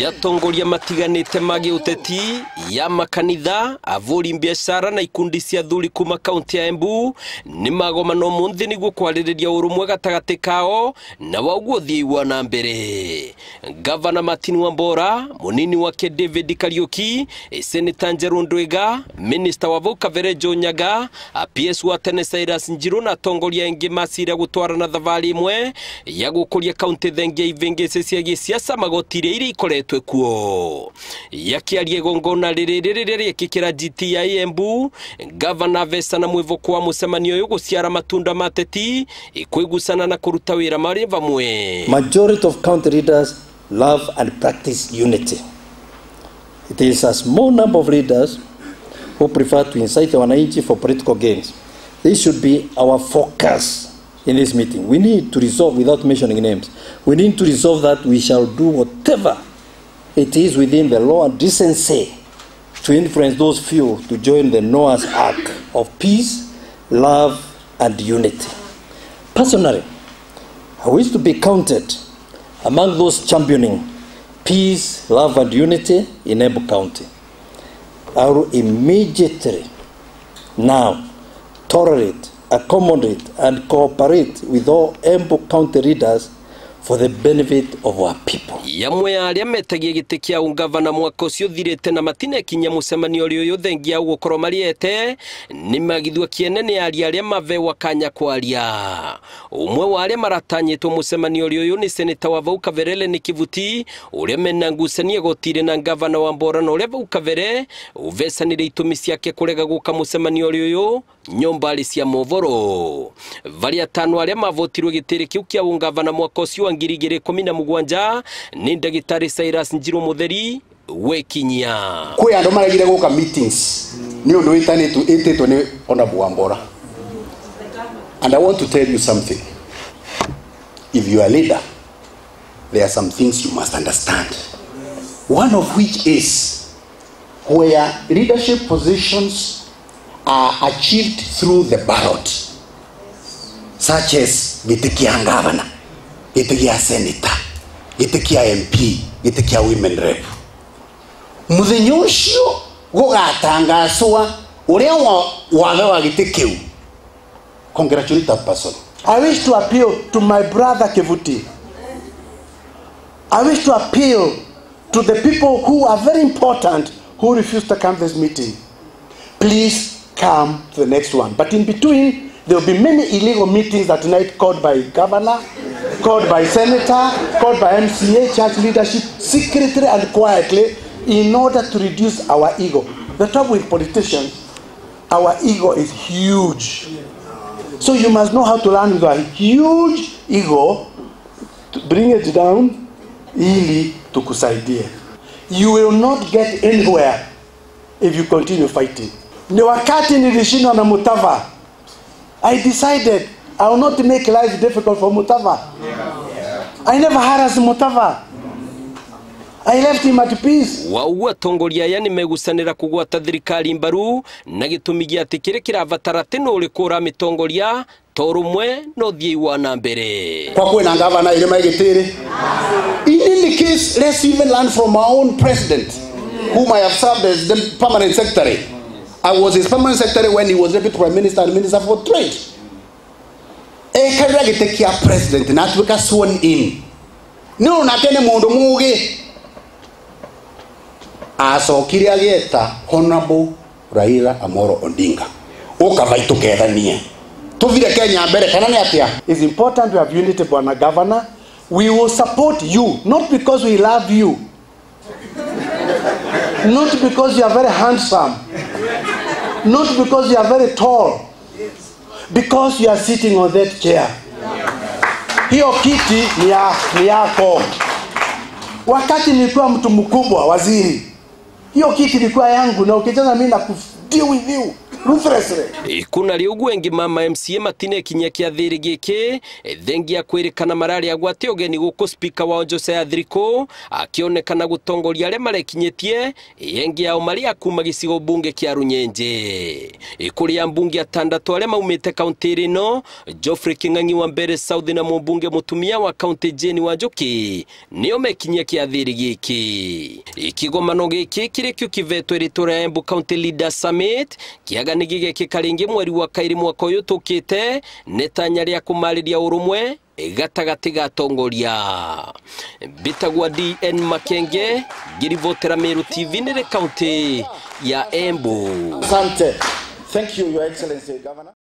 yatongoria matiganite magi uteti ya makanitha avuri biashara na ikundi cia thuri kuma kaunti ya Embu ni magomano munthi niguo kwaririria urumwe gatagati kao na waguo thii wa na mbere. Gavana Martin Wambora, munini wake David Kariuki, Senator Njeru Ndwiga, Minister wa Vau Kavere Joe Nyaga, PS wa tene Cyrus Njiru na atongoria engi masira gutwarana thavari imwe ya gukuria kaunti thengia ivengece cia gisiasa magotire iri ikoretwe kuo. Yakiaria gongona riri kikira GTI Embu, Gavana Vesa na mwivoko wa musemanio uyu guciara matunda mateti ikwigusana na kuruta wira mari vamwe. Majority of county leaders love and practice unity. It is a small number of leaders who prefer to incite wananchi for political gains. This should be our focus in this meeting. We need to resolve, without mentioning names, we need to resolve that we shall do whatever it is within the law and decency to influence those few to join the Noah's Ark of peace, love, and unity. Personally, I wish to be counted among those championing peace, love, and unity in Embu County. I will immediately now tolerate, accommodate, and cooperate with all Embu County leaders for the benefit of our people. Yamwe aria metagie gite kia ungavana mwaka ucio thirite na matine kinya musemanio uyu thengia gukorwo mariete ni magithwa kienene aria mavewa kanya kwaria. Umwe wa aria maratanyitwo musemanio uyu ni Senator wa Vau Kavere ni Kivuti uria menangusanie gotire na Gavana Wambora no uria Vau Kavere uvesanire itumi ciake kurega guka musemanio uyu nyombali cia movoro. Varia tano aria mavotirwe gitire kiu kia ungavana mwaka ucio ngirigire 17 ni Ndagitari Cyrus Njiru Mutheri wekinyia kwi andu maragire guka meetings ni undu itetwo ni Honorable Wambora. And I want to tell you something. If you are a leader, there are some things you must understand. One of which is where leadership positions are achieved through the ballot, such as gitikia governor, gitikia senator, gitikia MP, gitikia women rep. Muthenya ucio gugatangacwa uria wathe wa gitikiu. Congratulate that person. I wish to appeal to my brother Kivuti. I wish to appeal to the people who are very important who refuse to come to this meeting. Please come to the next one. But in between, there will be many illegal meetings that night called by governor, called by senator, called by MCA, church leadership, secretly and quietly, in order to reduce our ego. The trouble with politicians, our ego is huge. So you must know how to learn with a huge ego to bring it down, ili tukusaidie. You will not get anywhere if you continue fighting. Ni wakati nilishindwa na Mutava, I decided I will not make life difficult for Mutava. I never harassed Mutava. I left him at peace. Wauwa tongoria yani megusanira kugwata thirikari mbaru na gitumi giati kire kiravatara teno urikura mitongoria torumwe no thii wa na mbere. Kwa kwena gavana ile maigitire. In any case, let's even learn from our own president, whom I have served as the permanent secretary. I was his permanent secretary when he was deputy prime minister and minister for trade. Kadra gitekia president na tuweka sworn in. No nakene mundu mugi. Asokire ageta Honorable Raila Amolo Odinga. Ukavai tukethanie. Tuvire Kenya mbere kana ni atia? It's important to have unity, Bwana Governor. We will support you, not because we love you. Not because you are very handsome. Not because you are very tall. Because you are sitting on that chair. Hiyo kiti ni yako. Wakati nilikuwa mtu mkubwa waziri, hiyo kiti ilikuwa yangu na ukicheza mimi na deal with you. ruthlessly. Kuna liugu engi mama MCA matine kinya kia thiri giki thengi ya kwirikana marari agwate ogeni guko speaker wa Jose Adriko akionekana gutongoria ale marekinyetie engi ya omari akuma gicigo bunge kia Runyenje kuri ya mbunge atandatu ale maumite county rino Geoffrey King'ang'i wa Mbere South na mbunge mutumia wa county Jane Wanjoki nio mekinya kia thiri giki ikigomano giki kirikyo kivetwe ritora Embu County Leaders Summit kiaga nigige kikaringi mweri wa kairi mwaka uyu tukite netanya ria kumariria urumwe gatagati gatongoria bitagwa DN Makenge girivotera Meru TV nere county ya Embu. Asante. Thank you, Your Excellency, Governor.